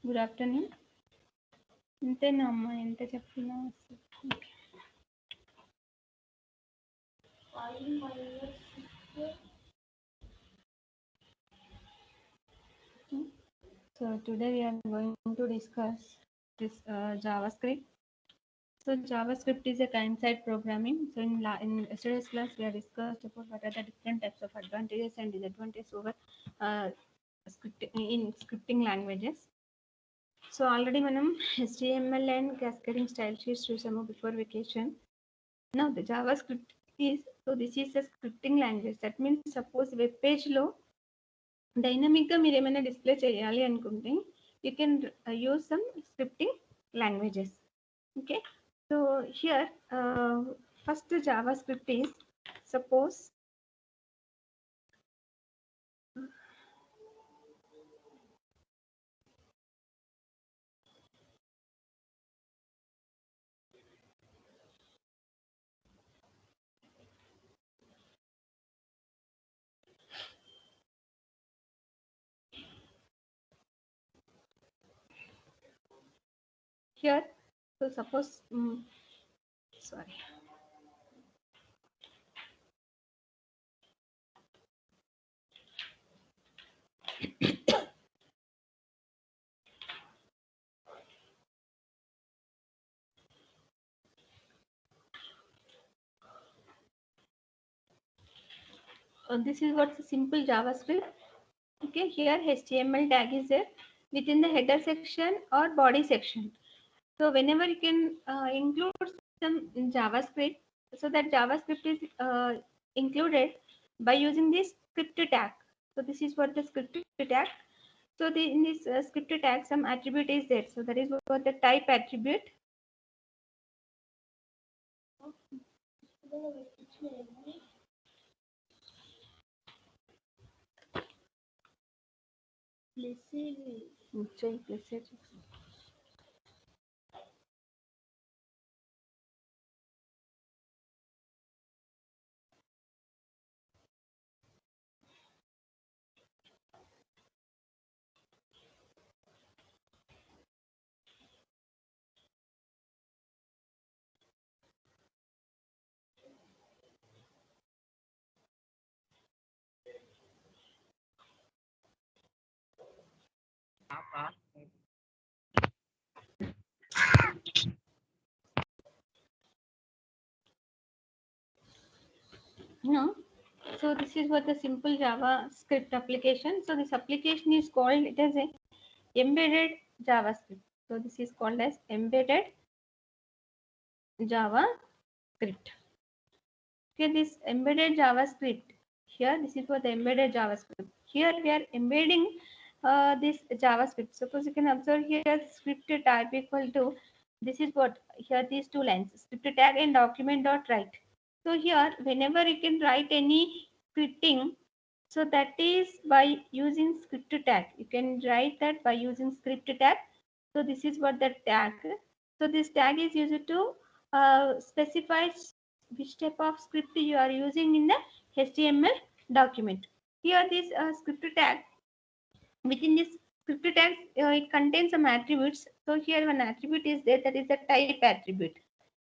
Good afternoon. ఇంతేనమ్మా ఎంత చెప్పినా So today we are going to discuss this JavaScript. So JavaScript is a client-side programming. So in yesterday's class we have discussed about what are the different types of advantages and disadvantages over uh, in scripting languages. So already manam HTML and cascading style sheets చూసాము before vacation. Now the JavaScript is, so this is a scripting language. That means suppose web page లో dynamic గా మీరు ఏమైనా display చేయాలి అనుకుంటే you can use some scripting languages. Okay, so here first Java script is suppose here, so suppose sorry, this is what's a simple JavaScript. Okay, here HTML tag is there within the header section or body section. So whenever you can include some JavaScript, so that JavaScript is included by using this script tag. So this is what the script tag. So in this script tag, some attribute is there. So that is what the type attribute. No. So this is what the simple JavaScript application. So this application is called, it as a embedded JavaScript. So this is called as embedded JavaScript. Okay, this embedded JavaScript. Here, this is for the embedded JavaScript. Here we are embedding this JavaScript. Suppose you can observe here script type equal to, this is what, here these two lines, script tag and document dot write. So here, whenever you can write any scripting, so that is by using script tag. You can write that by using script tag. So this is what the tag. So this tag is used to specify which type of script you are using in the HTML document. Here this script tag, within this script tag, it contains some attributes. So here one attribute is there, that is the type attribute.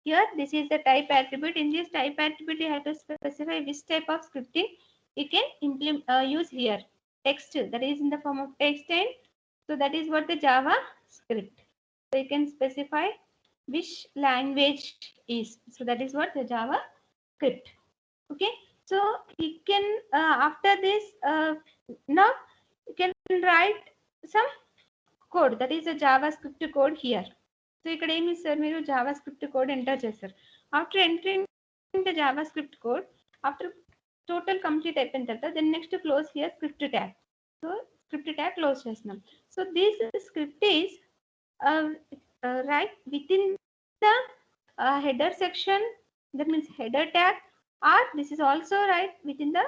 Here this is the type attribute. In this type attribute you have to specify which type of scripting you can implement use here. Text, that is in the form of text, and so that is what the Java script. So you can specify which language is. So that is what the Java script. Okay, so you can after this now you can write some code, that is a JavaScript code here. So ఇక్కడ ఏమి ఇస్తారు, మీరు JavaScript code enter చేస్తారు. After entering the JavaScript code, after total complete అయిపోయిన తర్వాత then next close here script tag. So script tag close చేస్తున్నాం. So this script is right within the header section, that means header tag, or this is also right within the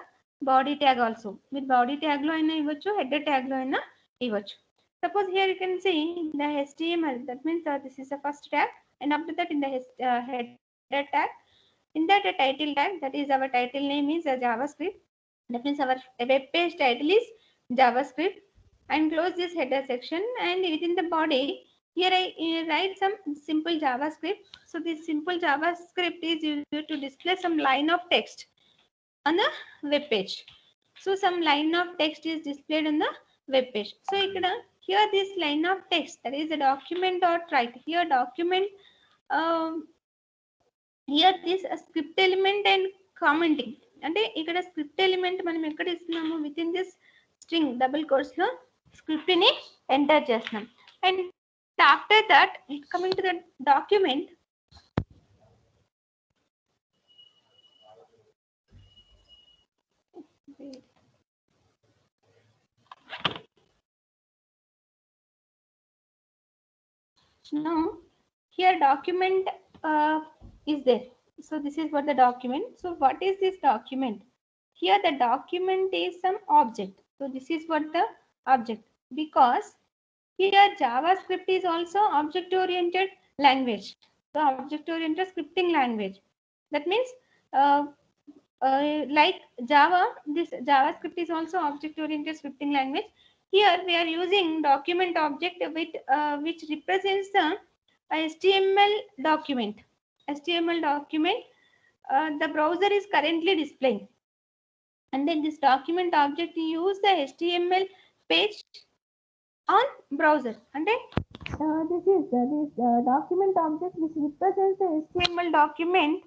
body tag also. With body tag లో అయినా ఇవ్వచ్చు, header tag లో అయినా ఇవ్వచ్చు. Suppose here you can see the HTML, that means this is the first tag, and after that in the header tag, in that title tag, that is our title name is JavaScript. That means our web page title is JavaScript. and close this header section, and within the body here I write some simple JavaScript. So this simple JavaScript is used to display some line of text on the web page. So some line of text is displayed on the web page. So here this line of text, that is a document dot write. Here document, here this script element and commenting. అంటే ఇక్కడ script element మనం ఎక్కడ ఇస్తున్నాము, with in this string double course లో script ని enter చేస్తున్నాం. And after that coming to the document, now here document is there. So this is what the document. So what is this document? Here the document is some object. So this is what the object, because here JavaScript is also object oriented language. So object oriented scripting language. That means like Java, this JavaScript is also object oriented scripting language. Here we are using document object with which represents the HTML document. HTML document the browser is currently displaying, and then this document object use the HTML page on browser. And then this is this document object which represents the HTML document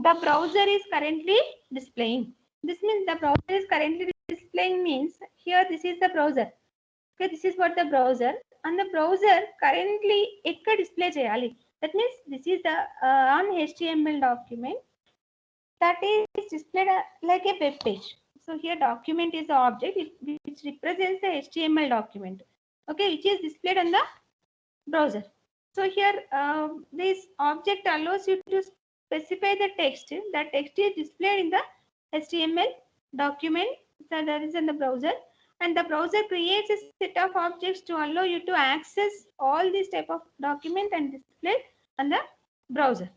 the browser is currently displaying. This means the browser is currently displaying means here this is the browser. Okay, this is what the browser, and the browser currently ekkada display cheyali. That means this is the on HTML document that is displayed like a web page. So here document is the object which represents the HTML document, okay, which is displayed on the browser. So here this object allows you to specify the text. That text is displayed in the HTML document that is in the browser, and the browser creates a set of objects to allow you to access all these type of document and display on the browser.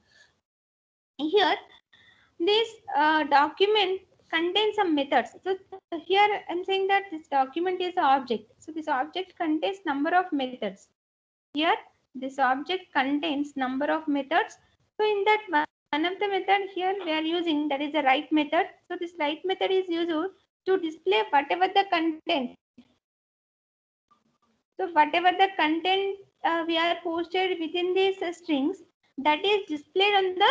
Here this document contains some methods. So here I'm saying that this document is an object. So this object contains number of methods. Here this object contains number of methods. So in that one of the method here we are using, that is the write method. So this write method is used to display whatever the content. So whatever the content we are posted within these strings, that is displayed on the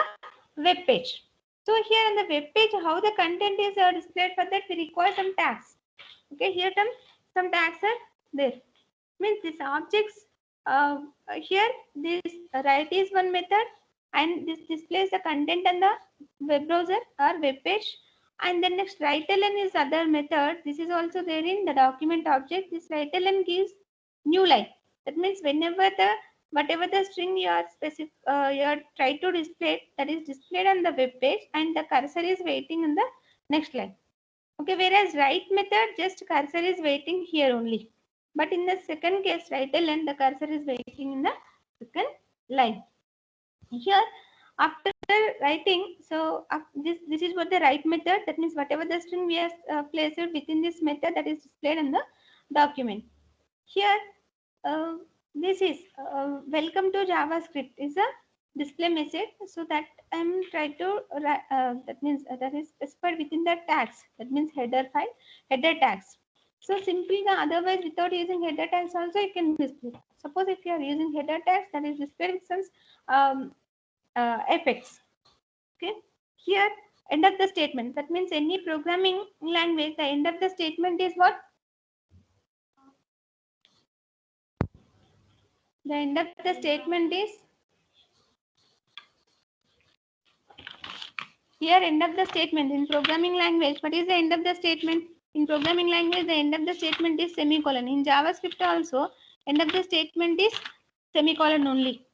web page. So here on the web page, how the content is displayed, for that we require some tags. Okay, here some tags are there. Means this objects here this write is one method, and this displays the content on the web browser or web page. And then next write-ln is other method. This is also there in the document object. This write-ln gives new line. That means whenever the whatever the string you are try to display, that is displayed on the web page, and the cursor is waiting in the next line. Okay, whereas write method just cursor is waiting here only. But in the second case, write-ln, the cursor is waiting in the second line. Here, after writing, so this is what the write method. That means whatever the string we have placed within this method, that is displayed in the document. Here, this is welcome to JavaScript is a display message. So that I'm trying to that means that is specified within the tags. That means header file, header tags. So simply otherwise without using header tags also you can display. Suppose if you are using header tags, that is displayed with some effects. Okay, here end of the statement. That means any programming language, the end of the statement is what? The end of the statement is here end of the statement in programming language. What is the end of the statement? In programming language, the end of the statement is semicolon. In JavaScript also, end of the statement is semicolon only.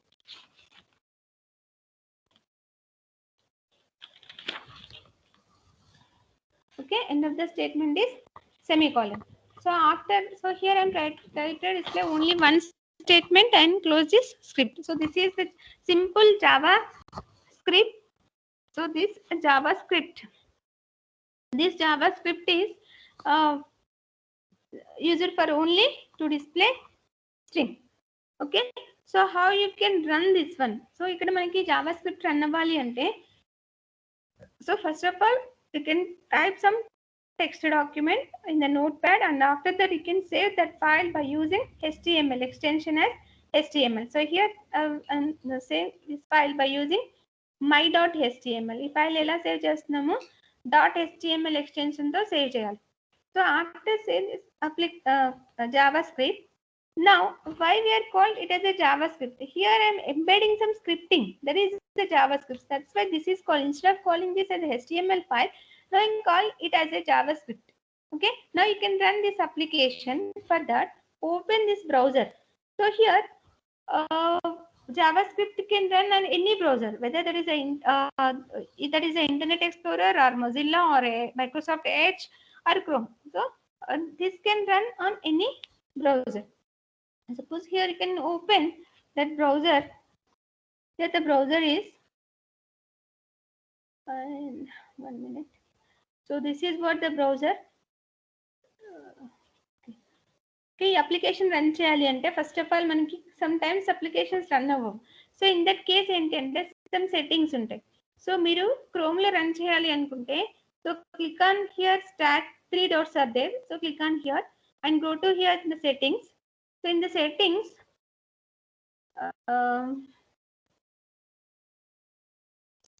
Okay, end of the statement is semicolon. So after, so here I'm trying to display only one statement and close this script. So this is the simple JavaScript. So this JavaScript is used for only to display string. Okay, so how you can run this one? So ikkada manaki javascript run avvali ante, so first of all you can type some text document in the notepad, and after that you can save that file by using html extension as html. So here save this file by using my.html. ఈ file ఎలా save చేస్తున్నాము, .html extension తో save చేయాలి. So after save this javascript, now why we are called it as a javascript? Here I am embedding some scripting, that is the javascript. That's why this is called, instead of calling this as a html file, now you call it as a javascript. Okay, now you can run this application. For that, open this browser. So here javascript can run on any browser, whether that is a internet explorer or mozilla or a microsoft edge or chrome. So this can run on any browser. Suppose here you can open that browser. Here the browser is, one minute. So this is what the browser. Okay, application run cheyali ante, first of all manaki sometimes applications run avvavu. So in that case entante some settings untayi. So మీరు chrome లో run cheyali anukunte, so click on here, start, three dots are there. So click on here and go to here in the settings. So in the settings,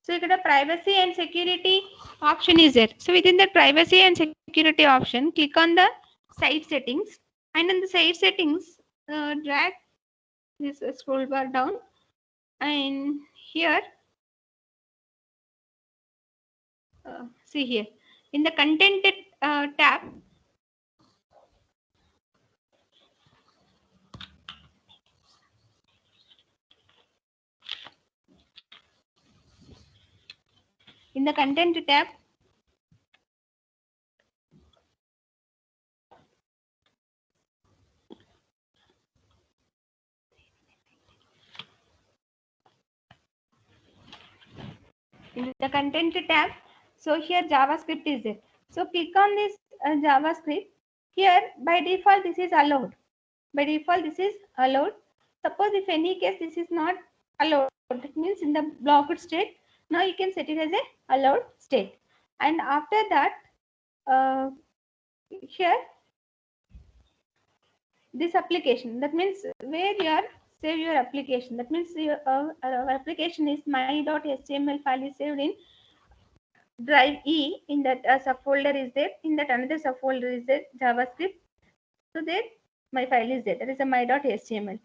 so ikkada privacy and security option is there. So within the privacy and security option, click on the site settings, and in the site settings drag this scroll bar down, and here see here in the content tab, in the content tab, in the content tab, so here javascript is there. So click on this javascript. Here by default this is allowed. By default this is allowed. Suppose if any case this is not allowed, that means in the blocked state, now you can set it as a allowed state. And after that here this application, that means where you are save your application, that means your application is my.html file is saved in drive E. In that subfolder is there, in that another subfolder is there javascript. So there my file is there, that is a my.html.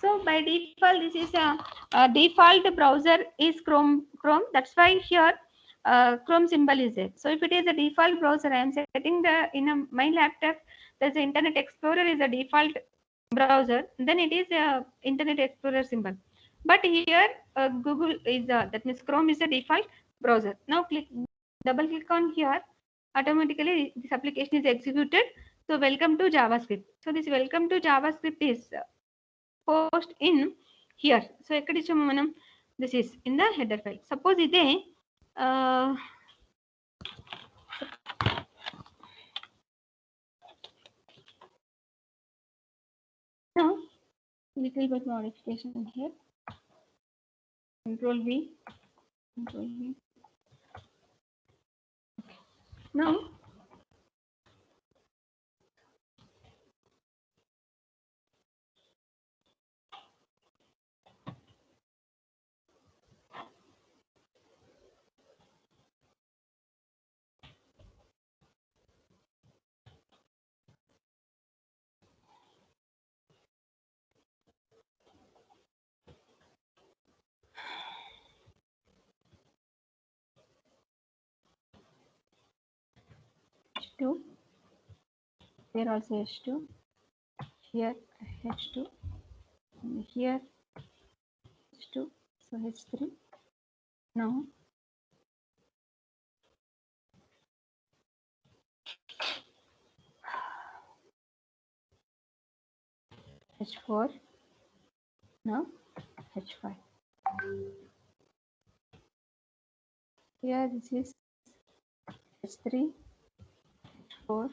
So by default this is a default browser is chrome. That's why here chrome symbol is there. So if it is a default browser, I am setting the my laptop, there's the internet explorer is a default browser, then it is a internet explorer symbol. But here google is that means chrome is the default browser. Now double click on here, automatically this application is executed. So welcome to javascript. So this welcome to javascript is post in here. So ekkadi icham manam, this is in the header file. Suppose ide now little bit modification here, control V. Now H2, here also H2, here H2, and here H2, so H3. Now H4, now H5. Here this is H3, H4,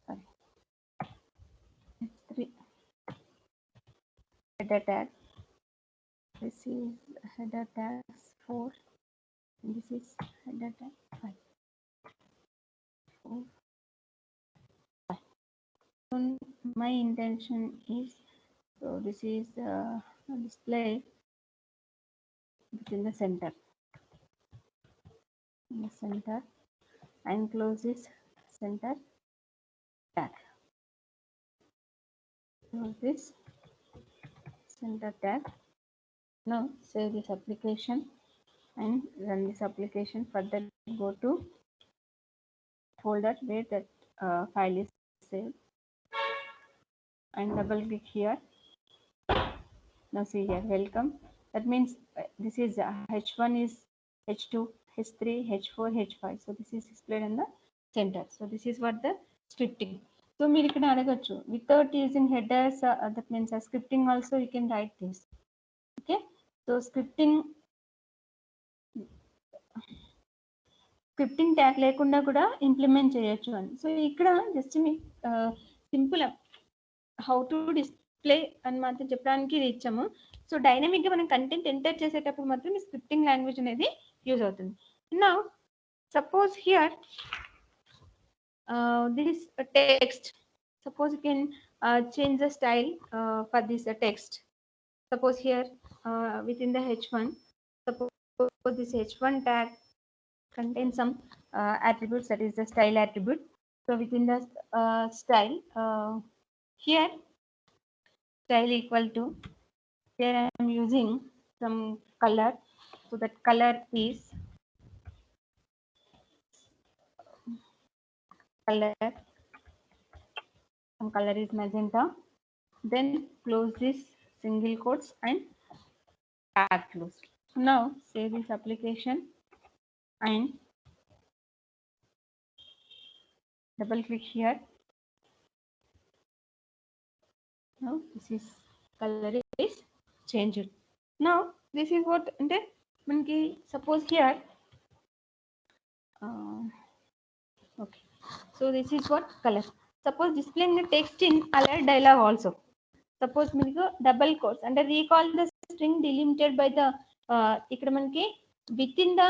sorry, header tag. This is header tags 4. And this is header tag 5. 4, 5. So my intention is, so this is display within the center. In the center, and close this center tag. Close this center tag. Now save this application and run this application. Further go to folder where that file is saved and double click here. Now see here, welcome. That means this is H1 is H2, H3, H4, H5. So this is displayed in the center. So this is what the scripting. So మీరు ఇక్కడ అడగచ్చు without using headers, that means scripting also you can write this. Okay. So scripting tag లేకుండా కూడా implement చేయొచ్చు అని. So ఇక్కడ just me simple how to display అని మాత్రం చెప్పడానికి ఇది ఇచ్చాము. సో డైనమిక్గా మనం కంటెంట్ ఎంటర్ చేసేటప్పుడు మాత్రం ఈ స్క్రిప్టింగ్ లాంగ్వేజ్ అనేది యూజ్ అవుతుంది. Now suppose here this text, suppose you can change the style for this text. Suppose here within the H1, suppose this H1 tag contains some attributes, that is the style attribute. So within the style, here style equal to, here I am using some color, so that color is some color is magenta. Then close this single quotes and tag close. Now save this application and double click here. Now this is color is changed. Now this is what ante manki suppose here okay, so this is what color. Suppose displaying the text in alert dialog also. Suppose మీకు double quotes అంటే recall the string delimited by the ఇక్కడ మనకి within the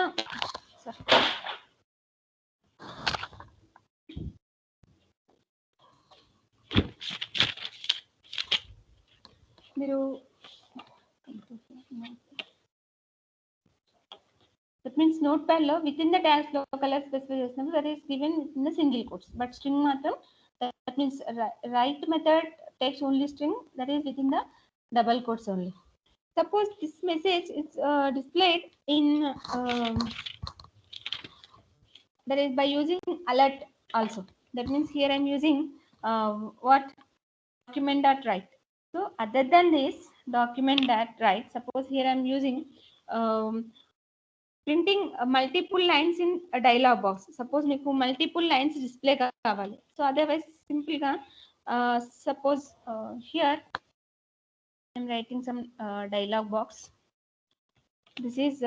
మీరు that means notepad లో within the tags లో colour specify చేసినప్పుడు that is given within the single quotes, but string మాత్రం that means write method takes only string, that is within the double quotes only. Suppose this message is displayed in that is by using alert also. That means here I am using what document.write. So other than this document.write, suppose here I am using printing multiple lines in a dialog box. Suppose మీకు multiple lines display కావాలి. So otherwise simple గా suppose here I am writing some dialog box. This is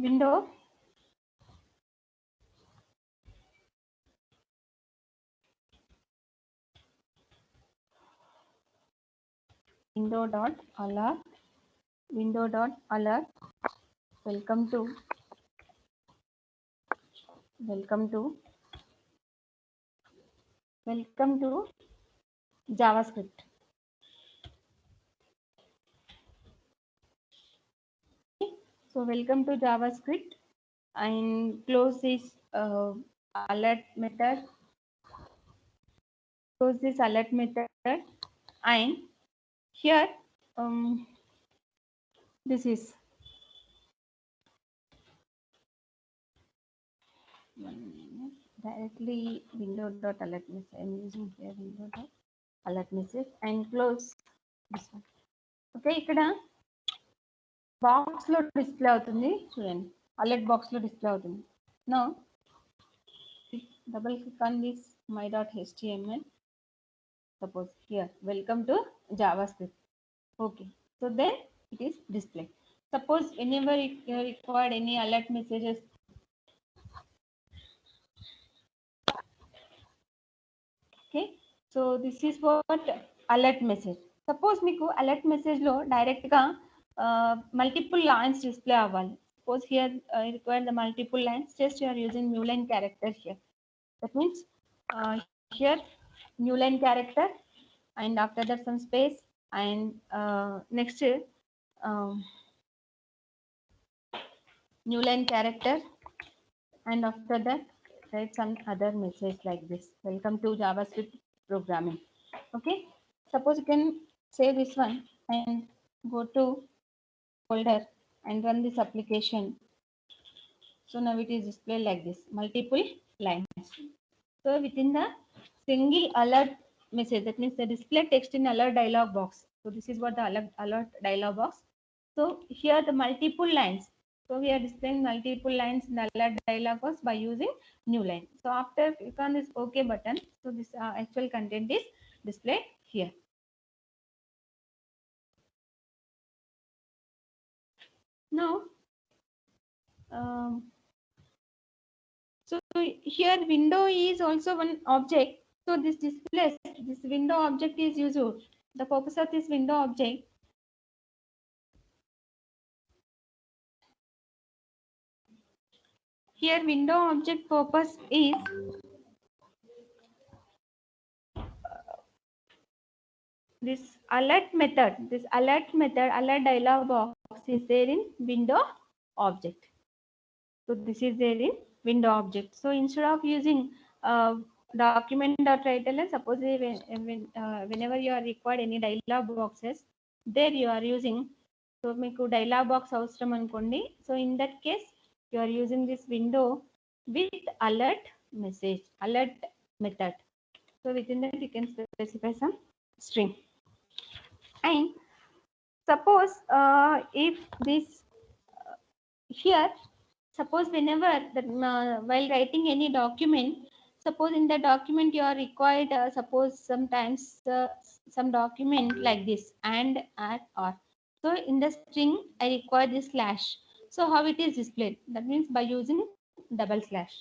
window window.alert welcome to JavaScript. So welcome to JavaScript and close this alert method. Close this alert method and here this is directly window.alert message. I am using here window.alert message and close this one. Okay, ఇక్కడ box లో display అవుతుంది చూడండి, alert box లో display అవుతుంది. Now double click on this my.html. Suppose here welcome to JavaScript. Okay, so then it is displayed. Suppose whenever you required any alert messages, okay, so this is what alert message. Suppose మీకు alert message లో direct గా multiple lines display అవ్వాలి. Suppose here require the multiple lines, just you are using new line character here. That means here new line character, and after that some space, and next new line character, and after that write some other message like this: welcome to JavaScript programming. Okay, suppose you can save this one and go to folder and run this application. So now it is displayed like this, multiple lines. So within the single alert message, that means the display text in alert dialog box. So this is what the alert dialog box. So here the multiple lines. So we are displaying multiple lines in the alert dialog box by using new line. So after click on this OK button, so this actual content is displayed here. Now, so here window is also one object. So this displays, this window object is useful. The purpose of this window object, here window object purpose is this alert method. This alert method, alert dialog box is there in window object. So this is there in window object. So instead of using document.writeln, suppose whenever you are required any dialog boxes, there you are using. So మీకు dialog box అవసరం అనుకోండి. So in that case, you are using this window with alert message, alert method. So within that you can specify some string. And suppose if this here, suppose whenever that while writing any document, suppose in the document you are required, suppose sometimes some document like this and at or. So in the string I require this slash. So how it is displayed? That means by using double slash.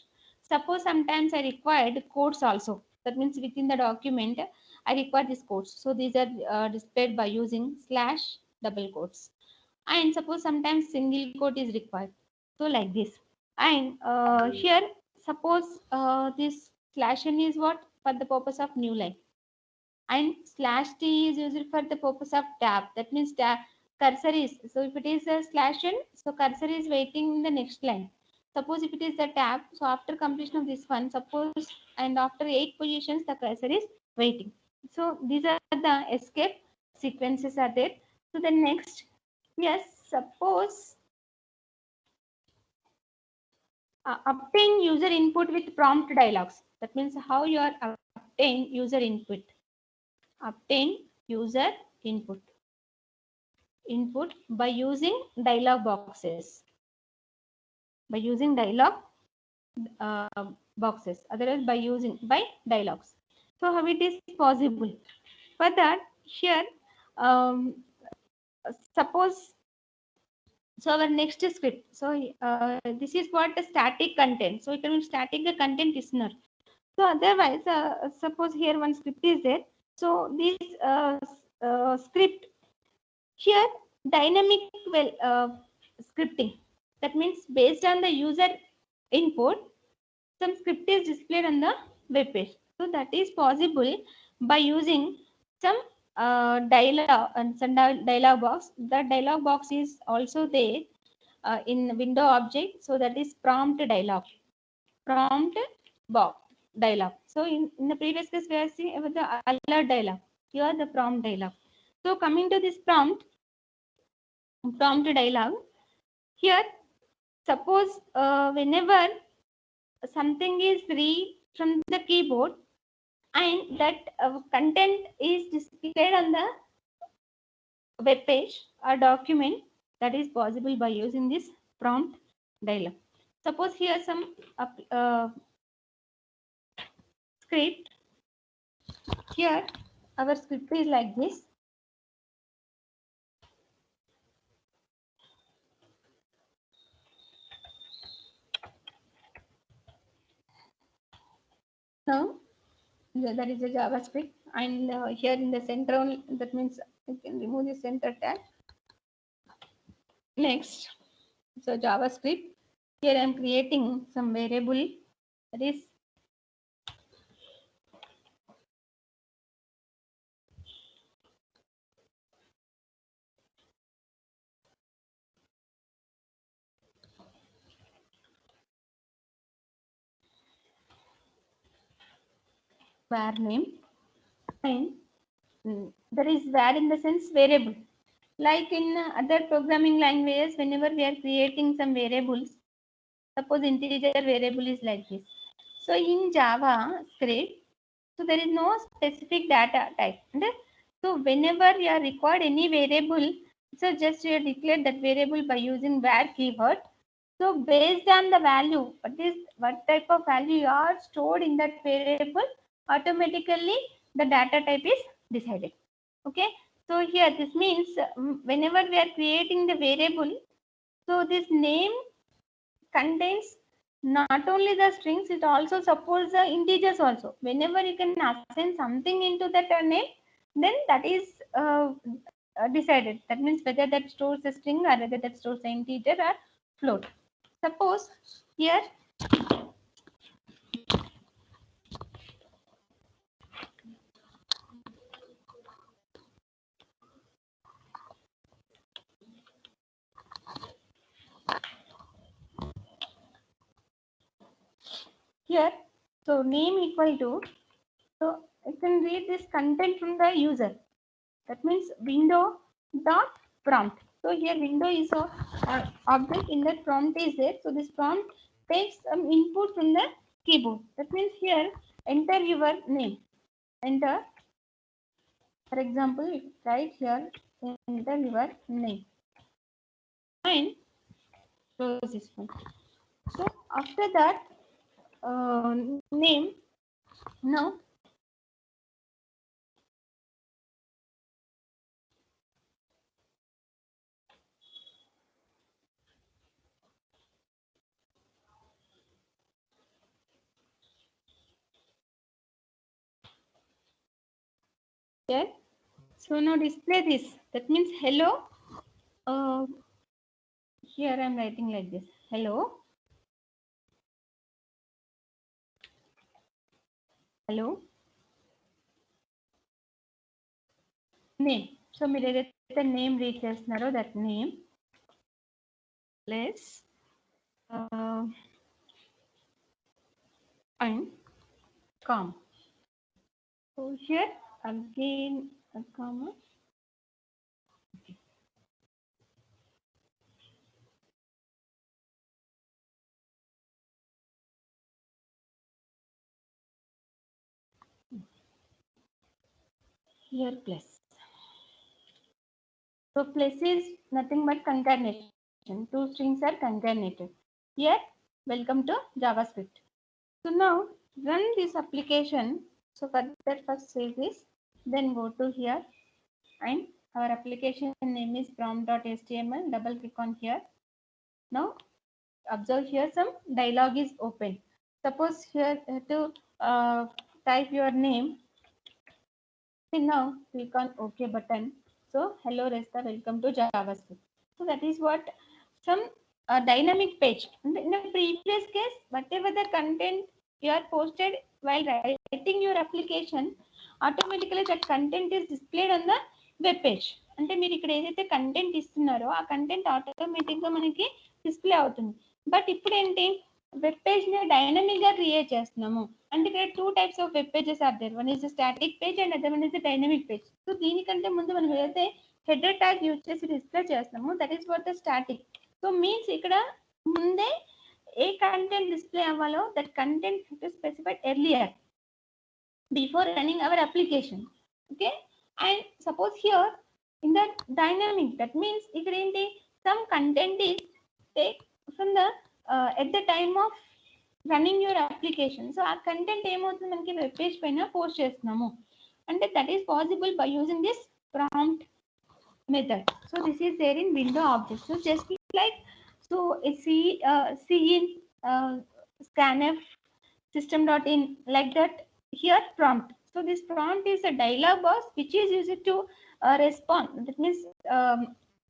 Suppose sometimes I required quotes also. That means within the document I require this quotes. So these are displayed by using slash double quotes. And suppose sometimes single quote is required, so like this. And here suppose this slash n is what for the purpose of new line, and slash t is used for the purpose of tab. That means tab cursor is, so if it is a slash n, so cursor is waiting in the next line. Suppose if it is the tab, so after completion of this one, suppose, and after 8 positions the cursor is waiting. So these are the escape sequences are there. So the next, yes, suppose obtain user input with prompt dialogues. That means how you are obtain user input. Obtain user input. Input by using dialog boxes. By using dialog boxes. Otherwise by using by dialogues. So how it is possible? For that, here suppose, so our next script. So this is what the static content. So it can be static the content listener. So otherwise, suppose here one script is there. So this script here dynamic scripting. That means based on the user input, some script is displayed on the web page. So that is possible by using some dialog and some dialog box. The dialog box is also there in window object. So that is prompt dialog. Prompt box dialog. So in the previous case we are seeing about the alert dialog. Here the prompt dialog. So coming to this prompt dialog, here suppose whenever something is read from the keyboard and that content is displayed on the web page or document, that is possible by using this prompt dialog. Suppose here some script. Here our script is like this. Now that is a JavaScript, and here in the center, that means you can remove the center tag. Next, so JavaScript. Here I am creating some variable, that is var name, and there is var in the sense variable. Like in other programming languages, whenever we are creating some variables, suppose integer variable is like this. So in Java script, so there is no specific data type. So whenever you are required any variable, so just you declare that variable by using var keyword. So based on the value, what type of value you are stored in that variable, automatically the data type is decided. Okay. So here this means whenever we are creating the variable, so this name contains not only the strings, it also supports the integers also. Whenever you can assign something into that name, then that is decided. That means whether that stores a string or whether that stores an integer or float. Suppose here here, so name equal to, so I can read this content from the user. That means window dot prompt. So here window is a object, in that prompt is there. So this prompt takes some input from the keyboard. That means here enter your name. Enter, for example, right here, enter your name. And close this one. So after that name, now here, so now display this. That means hello. Uh, Here I'm writing like this. Hello. Hello. Name. So మీరు ఏదైతే name read చేస్తున్నారో that name plus and comma. So here again a comma. Here plus. So plus is nothing but concatenation. Two strings are concatenated. Here, welcome to JavaScript. So now run this application. So for that, first save this, then go to here, and our application name is prompt.html. Double click on here. Now observe here some dialog is open. Suppose here to type your name. See, now click on OK button. So hello Resta, welcome to JavaScript. So that is what some dynamic page. In the previous case, whatever the content you are posted while writing your application, automatically that content is displayed on the web page. అంటే మీరు ఇక్కడ ఏదైతే content ఇస్తున్నారో ఆ content ఆటోమేటిక్గా మనకి display అవుతుంది. But ఇప్పుడు ఏంటి, వెబ్ పేజ్ ని డైనమిక్ గా క్రియేట్ చేస్తున్నాము. అంటే ఇక్కడ two types of web pages are there. One is static page and other one is dynamic page. So దీనికంటే ముందు మనం ఏదైతే హెడర్ ట్యాగ్ యూజ్ చేసి డిస్ప్లే చేస్తాము, that is for the static. So means ఇక్కడ ముందే ఏ కంటెంట్ డిస్ప్లే అవ్వాలో that content specified earlier before running our application. Okay, and suppose here in the dynamic, that means ఇక్కడ ఏంటి, some content is take from the at the time of running your application. So ఆ content ఏమవుతుంది, మనకి web page పైన post చేస్తున్నాము అంటే that is possible by using this prompt method. So this is there in window object. So just like, so see in scanf, system.in, like that. Here prompt. So this prompt is a dialog box which is used to respond. That means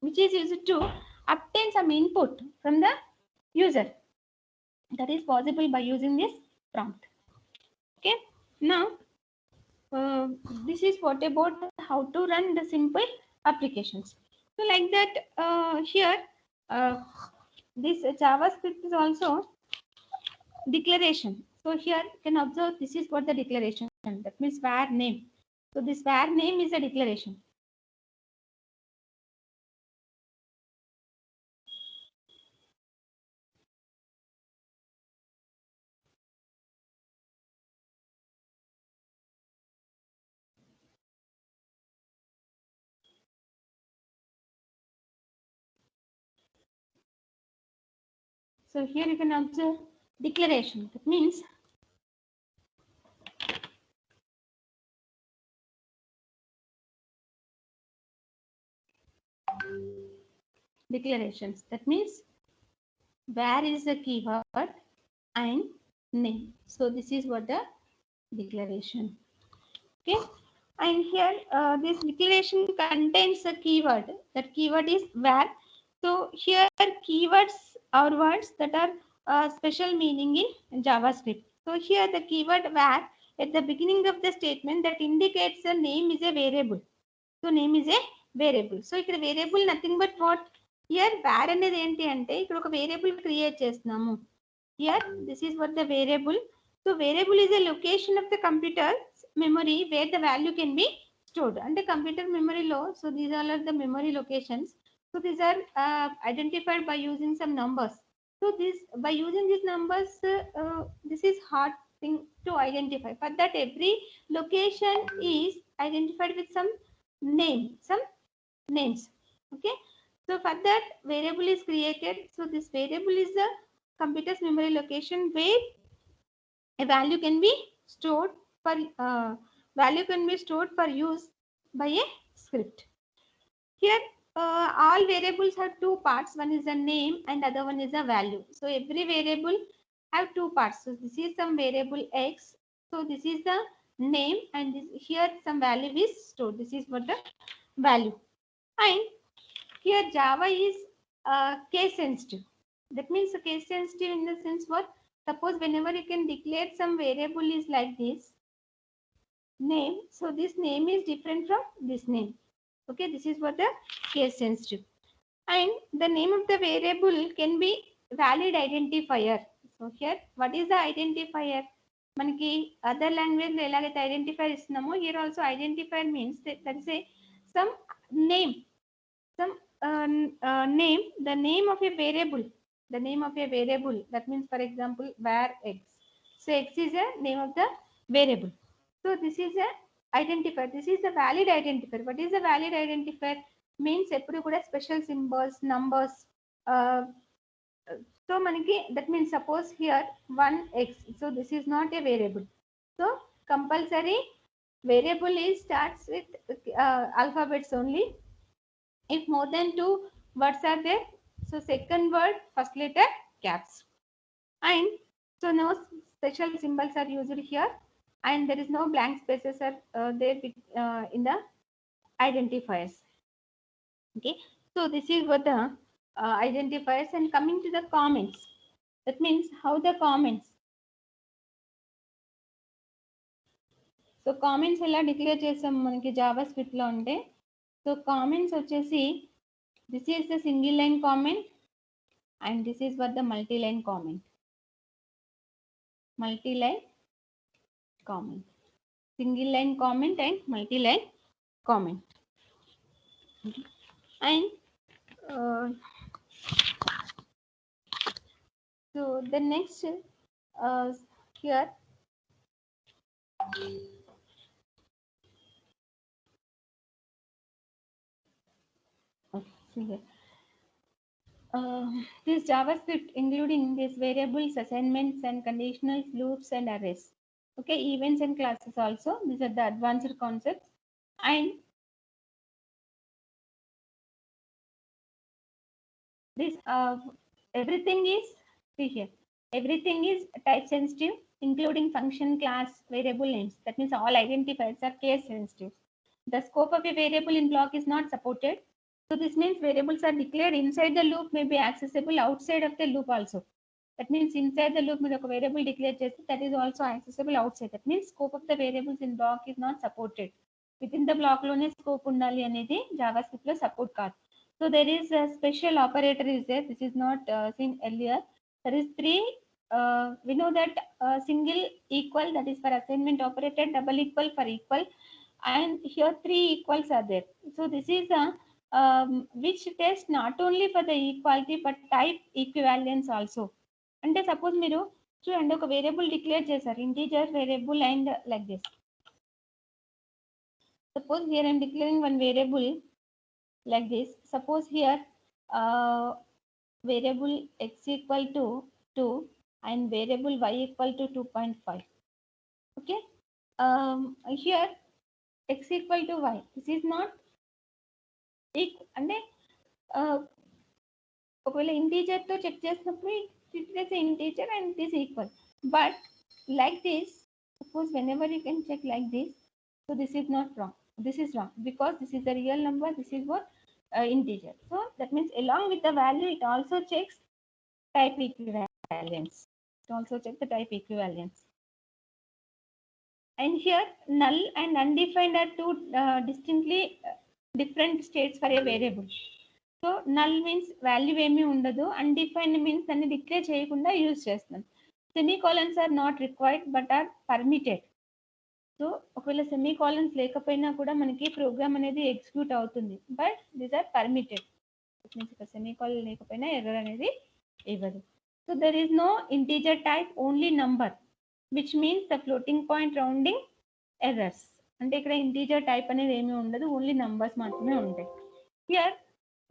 which is used to obtain some input from the user. That is possible by using this prompt. Okay. Now this is what about how to run the simple applications. So like that, here this JavaScript is also declaration. So here you can observe this is what the declaration, that means var name. So this var name is a declaration. So here you can observe declaration. That means declarations. That means where is the keyword and name. So this is what the declaration. Okay. And here this declaration contains a keyword. That keyword is where. So here keywords are words that are special meaning in JavaScript. So here the keyword where at the beginning of the statement that indicates the name is a variable. So name is a variable. So ఇక్కడ variable nothing but what? Here var అనేది ఏంటి అంటే ఇక్కడ ఒక variable create చేస్తున్నాము. Here this is what the variable. So variable is a location of the computer memory where the value can be stored. And the computer memory low. So these all are the memory locations. So these are identified by using some numbers. So this by using these numbers, this is hard thing to identify. For that every location is identified with some name, some names. Okay. So for that variable is created. So this variable is the computer's memory location where a value can be stored for use by a script. Here all variables have two parts. One is a name and other one is a value. So every variable have two parts. So this is some variable x. So this is the name and this, here some value is stored. This is what the value. And here Java is case sensitive. That means case sensitive in the sense what? Suppose whenever you can declare some variable is like this name. So this name is different from this name. Okay, this is what the case sensitive. And the name of the variable can be valid identifier. So here what is the identifier? మనకి other language లో ఎలాగైతే identifier ఇస్తున్నామో here also identifier means that is a some name name, the name of a variable, that means for example var x. So x is a name of the variable. So this is a identifier, this is the valid identifier. What is the valid identifier? Means ఎప్పుడు కూడా special symbols, numbers. So manaki that means suppose here 1x. So this is not a variable. So compulsory variable is starts with alphabets only. If more than two words are there, so second word first letter caps. And so no special symbols are used here, and there is no blank spaces are there in the identifiers. Okay, so this is what the identifiers. And coming to the comments, that means how the comments. So comments ఎలా declare చేసాం మనకి Java script లో ఉంటే, so comments వచ్చేసి this is the single line comment and this is what the multi-line comment. Multi-line comment. Single line comment and multi-line comment. And so the next here this JavaScript including these variables, assignments and conditionals, loops and arrays. Okay, events and classes also. These are the advanced concepts. And this everything is, see here, everything is type sensitive including function, class, variable names. That means all identifiers are case sensitive. The scope of a variable in block is not supported. So this means variables are declared inside the loop may be accessible outside of the loop also. That means inside the loop మీరు ఒక variable declare చేస్తే that is also accessible outside. That means scope of the variables in block is not supported. Within the block లోనే scope ఉండాలి అనేది JavaScript లో support కాదు. So there is a special operator is there. This is not seen earlier. There is three. We know that single equal, that is for assignment operator, double equal for equal, and here three equals are there. So this is a which test not only for the equality but type equivalence also. అంటే suppose మీరు చూడండి ఒక variable declare చేశారు integer variable and like this. Suppose here I'm declaring one variable like this. Suppose here variable x equal to 2 and variable y equal to 2.5. Okay. Here x equal to y. This is not equal. అంటే ఒకవేళ integer తో check చేసినప్పుడు it is an integer and it is equal. But like this, suppose whenever you can check like this, so this is not wrong. This is wrong because this is a real number. This is what integer. So that means along with the value, it also checks type equivalence. It also checks the type equivalence. And here null and undefined are two distinctly different states for a variable. So null means value ఏమీ ఉండదు, undefined means దాన్ని declare చేయకుండా use చేస్తాం. Semicolons are not required but are permitted. So ఒకవేళ semicolons లేకపోయినా కూడా మనకి program అనేది ఎగ్జిక్యూట్ అవుతుంది, but these are permitted. Means ఇక్కడ సెమీకోలన్ లేకపోయినా ఎర్రర్ అనేది ఇవ్వదు. So there is no integer type, only number, which means the floating point rounding errors. అంటే ఇక్కడ ఇంటీజర్ టైప్ అనేది ఏమీ ఉండదు, ఓన్లీ నంబర్స్ మాత్రమే ఉంటాయి. Here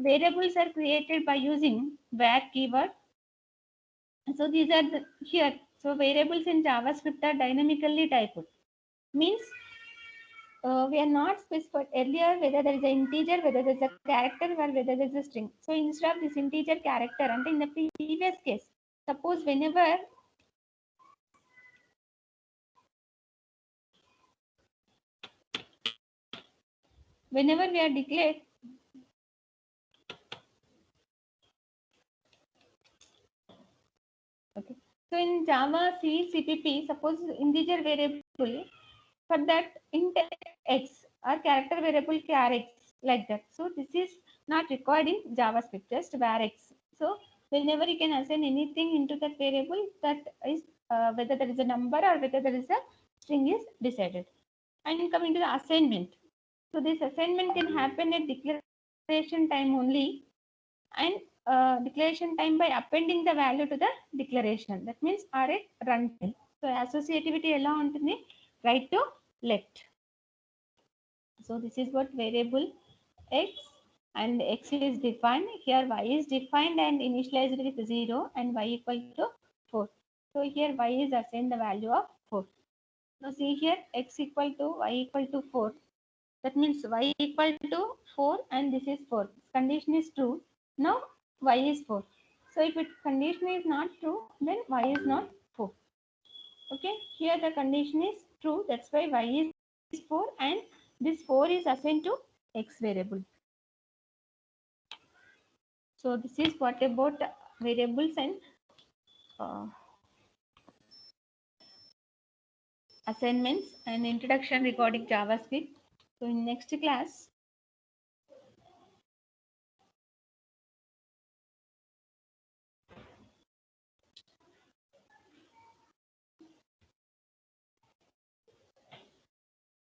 variables are created by using var keyword. So these are here. So variables in JavaScript are dynamically typed. Means we are not specified earlier whether there is an integer, whether there is a character, or whether there is a string. So instead of this integer character, and in the previous case, suppose whenever we are declared okay. So in Java, C, CPP, suppose integer variable for that int x or character variable char x like that. So this is not required in JavaScript, just var x. So whenever you can assign anything into that variable, that is whether there is a number or whether there is a string is decided. And coming to the assignment. So this assignment can happen at declaration time only, and declaration time by appending the value to the declaration. That means are at runtime. So associativity ela untundi, right to left. So this is what variable x, and x is defined. Here y is defined and initialized with 0 and y equal to 4. So here y is assigned the value of 4. Now see here x equal to y equal to 4. That means y equal to 4 and this is 4. Condition is true. Now y is 4. So if it condition is not true, then y is not 4. Okay, here the condition is true. That's why y is 4 and this 4 is assigned to x variable. So this is what about variables and assignments and introduction regarding JavaScript. So in next class